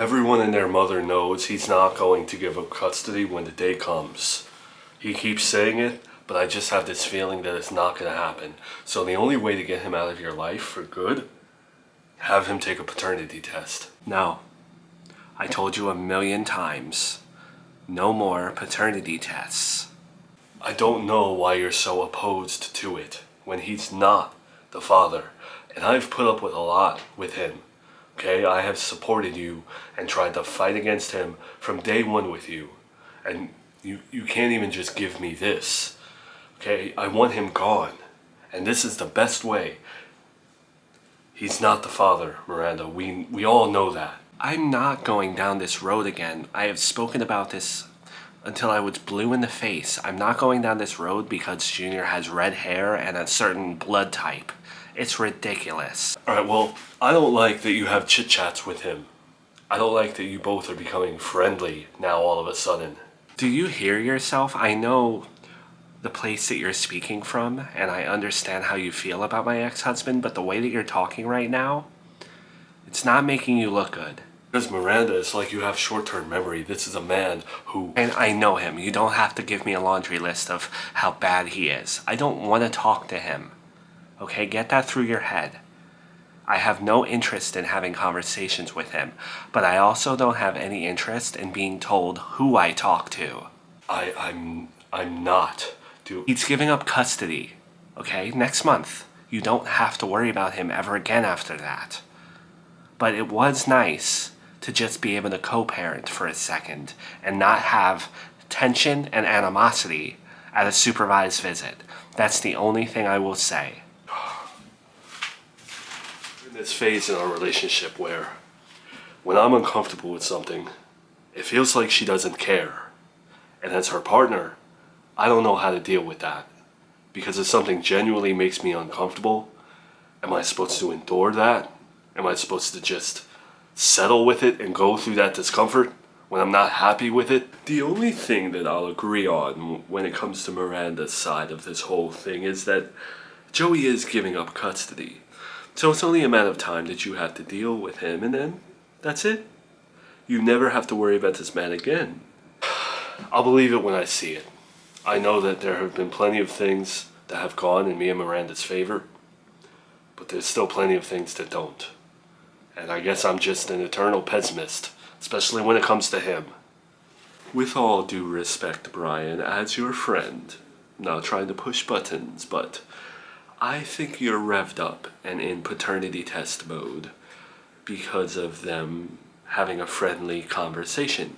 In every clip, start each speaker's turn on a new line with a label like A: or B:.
A: Everyone and their mother knows he's not going to give up custody when the day comes. He keeps saying it, but I just have this feeling that it's not going to happen. So the only way to get him out of your life for good, have him take a paternity test.
B: No. I told you 1,000,000 times. No more paternity tests.
A: I don't know why you're so opposed to it when he's not the father. And I've put up with a lot with him. Okay, I have supported you and tried to fight against him from day one with you. And you can't even just give me this. Okay, I want him gone. And this is the best way. He's not the father, Miranda. We all know that.
B: I'm not going down this road again. I have spoken about this until I was blue in the face. I'm not going down this road because Junior has red hair and a certain blood type. It's ridiculous.
A: Alright, well, I don't like that you have chit-chats with him. I don't like that you both are becoming friendly now all of a sudden.
B: Do you hear yourself? I know the place that you're speaking from, and I understand how you feel about my ex-husband, but the way that you're talking right now, it's not making you look good.
A: Because Miranda, it's like you have short-term memory. This is a man who...
B: And I know him. You don't have to give me a laundry list of how bad he is. I don't want to talk to him. Okay, get that through your head. I have no interest in having conversations with him, but I also don't have any interest in being told who I talk to.
A: I'm not.
B: He's giving up custody, okay, next month. You don't have to worry about him ever again after that. But it was nice to just be able to co-parent for a second and not have tension and animosity at a supervised visit. That's the only thing I will say.
A: In this phase in our relationship where when I'm uncomfortable with something, it feels like she doesn't care. And as her partner, I don't know how to deal with that. Because if something genuinely makes me uncomfortable, am I supposed to endure that? Am I supposed to just settle with it and go through that discomfort when I'm not happy with it? The only thing that I'll agree on when it comes to Miranda's side of this whole thing is that Joey is giving up custody. So it's only a matter of time that you have to deal with him, and then that's it. You never have to worry about this man again. I'll believe it when I see it. I know that there have been plenty of things that have gone in me and Miranda's favor, but there's still plenty of things that don't. And I guess I'm just an eternal pessimist, especially when it comes to him. With all due respect, Brian, as your friend, not trying to push buttons, but I think you're revved up and in paternity test mode because of them having a friendly conversation.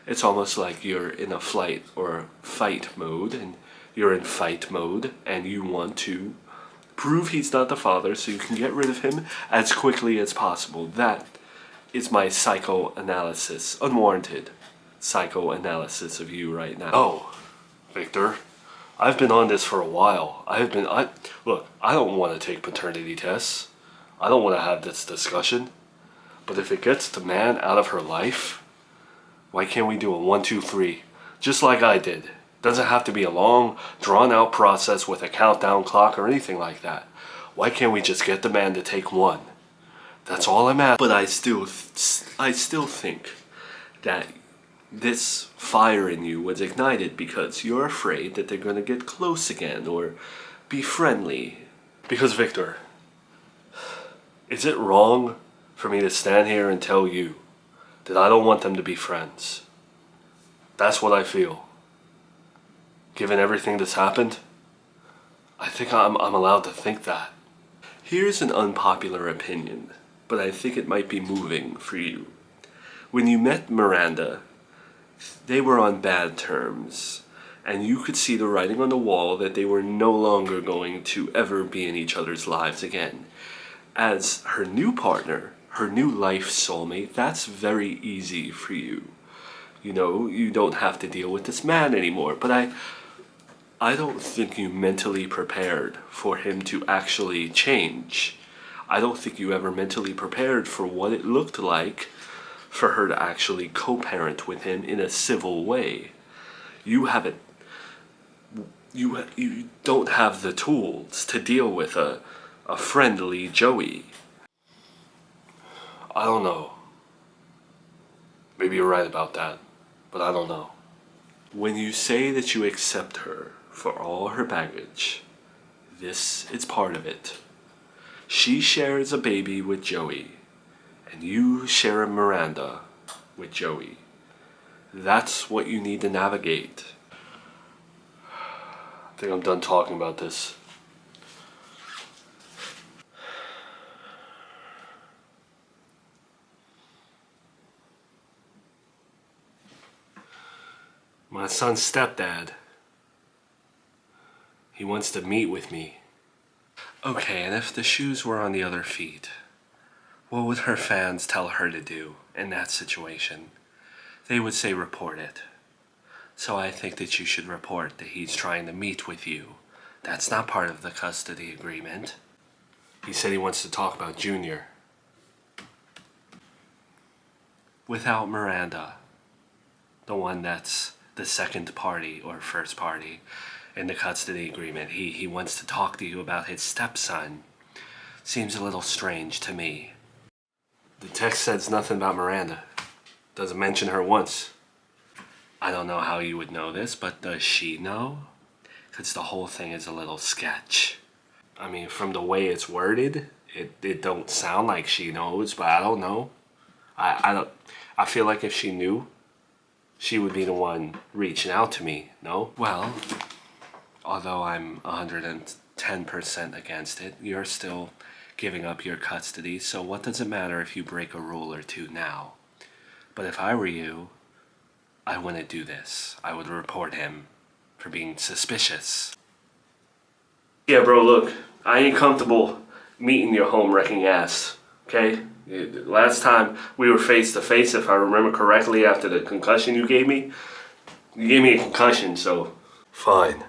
A: It's almost like you're in a flight or fight mode, and you're in fight mode, and you want to prove he's not the father so you can get rid of him as quickly as possible. That is my psychoanalysis, unwarranted psychoanalysis of you right now. Oh, Victor, I've been on this for a while. Look, I don't want to take paternity tests. I don't want to have this discussion. But if it gets the man out of her life, why can't we do a 1, 2, 3, just like I did? Doesn't have to be a long, drawn-out process with a countdown clock or anything like that. Why can't we just get the man to take one? That's all I'm at. But I still think that this fire in you was ignited because you're afraid that they're going to get close again or be friendly. Because, Victor, is it wrong for me to stand here and tell you that I don't want them to be friends? That's what I feel. Given everything that's happened, I think I'm allowed to think that. Here's an unpopular opinion, but I think it might be moving for you. When you met Miranda, they were on bad terms, and you could see the writing on the wall that they were no longer going to ever be in each other's lives again. As her new partner, her new life soulmate, that's very easy for you. You know, you don't have to deal with this man anymore, but I don't think you mentally prepared for him to actually change. I don't think you ever mentally prepared for what it looked like for her to actually co-parent with him in a civil way. You haven't. You don't have the tools to deal with a friendly Joey. I don't know. Maybe you're right about that, but I don't know. When you say that you accept her for all her baggage, this is part of it. She shares a baby with Joey, and you share a Miranda with Joey. That's what you need to navigate. I think I'm done talking about this. My son's stepdad. He wants to meet with me. Okay, and if the shoes were on the other feet, what would her fans tell her to do in that situation? They would say report it. So I think that you should report that he's trying to meet with you. That's not part of the custody agreement. He said he wants to talk about Junior. Without Miranda, the one that's the second party or first party in the custody agreement, he wants to talk to you about his stepson. Seems a little strange to me. The text says nothing about Miranda. Doesn't mention her once. I don't know how you would know this, but does she know? Because the whole thing is a little sketch. I mean, from the way it's worded, it don't sound like she knows, but I don't know. I feel like if she knew, she would be the one reaching out to me, no? Well, although I'm 110% against it, you're still giving up your custody, so what does it matter if you break a rule or two now? But if I were you, I wouldn't do this. I would report him for being suspicious. Yeah, bro, look, I ain't comfortable meeting your home-wrecking ass, okay? Last time we were face to face, if I remember correctly, after the concussion you gave me a concussion, so. Fine.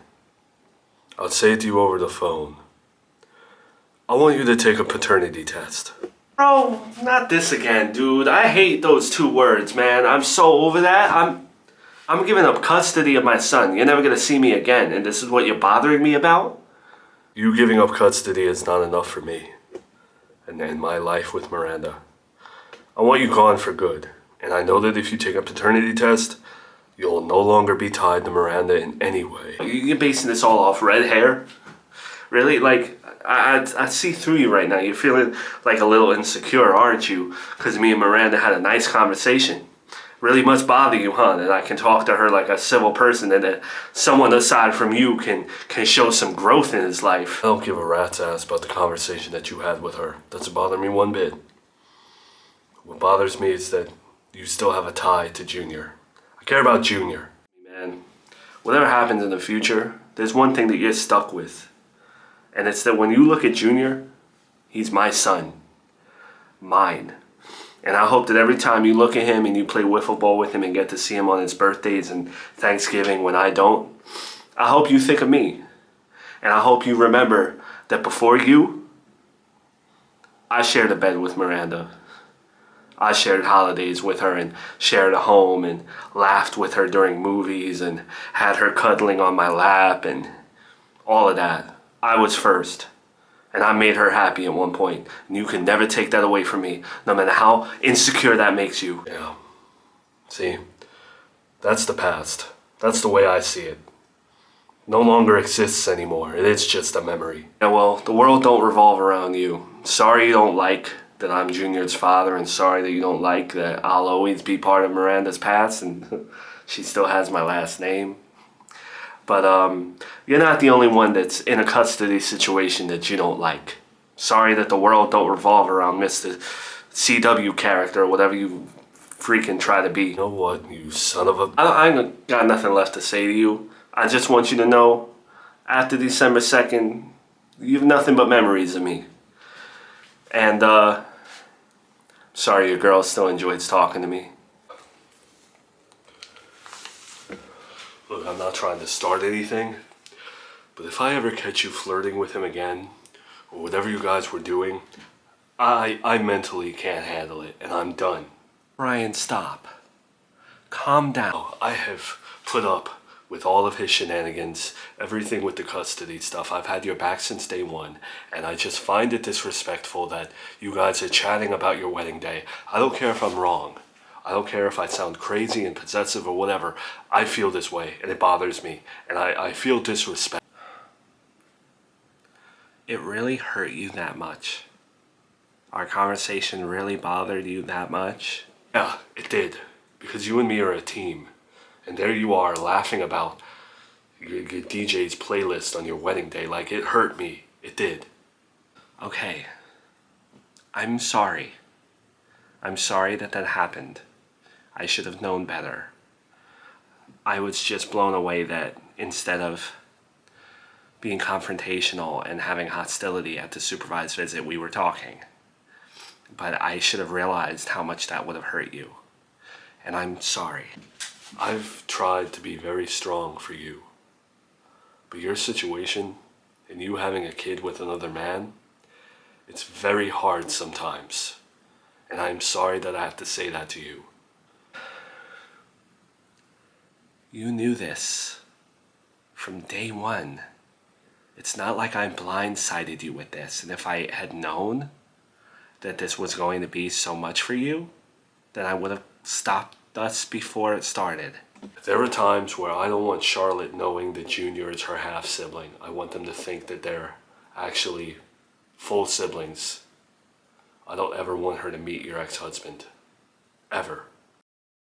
A: I'll say it to you over the phone. I want you to take a paternity test. Bro, not this again, dude. I hate those two words, man. I'm so over that. I'm giving up custody of my son. You're never gonna see me again, and this is what you're bothering me about? You giving up custody is not enough for me. And in my life with Miranda. I want you gone for good. And I know that if you take a paternity test, you'll no longer be tied to Miranda in any way. You're basing this all off red hair? Really? Like, I see through you right now. You're feeling like a little insecure, aren't you? Because me and Miranda had a nice conversation. Really must bother you, huh? That I can talk to her like a civil person and that someone aside from you can show some growth in his life. I don't give a rat's ass about the conversation that you had with her. Doesn't bother me one bit. What bothers me is that you still have a tie to Junior. I care about Junior. Man, whatever happens in the future, there's one thing that you're stuck with. And it's that when you look at Junior, he's my son. Mine. And I hope that every time you look at him and you play wiffle ball with him and get to see him on his birthdays and Thanksgiving when I don't, I hope you think of me. And I hope you remember that before you, I shared a bed with Miranda. I shared holidays with her and shared a home and laughed with her during movies and had her cuddling on my lap and all of that. I was first. And I made her happy at one point. And you can never take that away from me, no matter how insecure that makes you. Yeah. See, that's the past. That's the way I see it. No longer exists anymore. It's just a memory. Yeah, well, the world don't revolve around you. Sorry you don't like that I'm Junior's father, and sorry that you don't like that I'll always be part of Miranda's past, and she still has my last name. But you're not the only one that's in a custody situation that you don't like. Sorry that the world don't revolve around Mr. CW character or whatever you freaking try to be. You know what, you son of a... I ain't got nothing left to say to you. I just want you to know, after December 2nd, you have nothing but memories of me. And, sorry your girl still enjoys talking to me. Look, I'm not trying to start anything, but if I ever catch you flirting with him again, or whatever you guys were doing, I mentally can't handle it, and I'm done. Ryan, stop. Calm down. I have put up with all of his shenanigans, everything with the custody stuff. I've had your back since day one, and I just find it disrespectful that you guys are chatting about your wedding day. I don't care if I'm wrong. I don't care if I sound crazy and possessive or whatever. I feel this way and it bothers me. And I feel disrespect.
B: It really hurt you that much? Our conversation really bothered you that much?
A: Yeah, it did. Because you and me are a team. And there you are laughing about your DJ's playlist on your wedding day. Like, it hurt me. It did.
B: Okay. I'm sorry. I'm sorry that that happened. I should have known better. I was just blown away that instead of being confrontational and having hostility at the supervised visit, we were talking. But I should have realized how much that would have hurt you. And I'm sorry.
A: I've tried to be very strong for you. But your situation, and you having a kid with another man, it's very hard sometimes. And I'm sorry that I have to say that to you.
B: You knew this from day one. It's not like I blindsided you with this. And if I had known that this was going to be so much for you, then I would have stopped us before it started.
A: There are times where I don't want Charlotte knowing that Junior is her half sibling. I want them to think that they're actually full siblings. I don't ever want her to meet your ex-husband. Ever.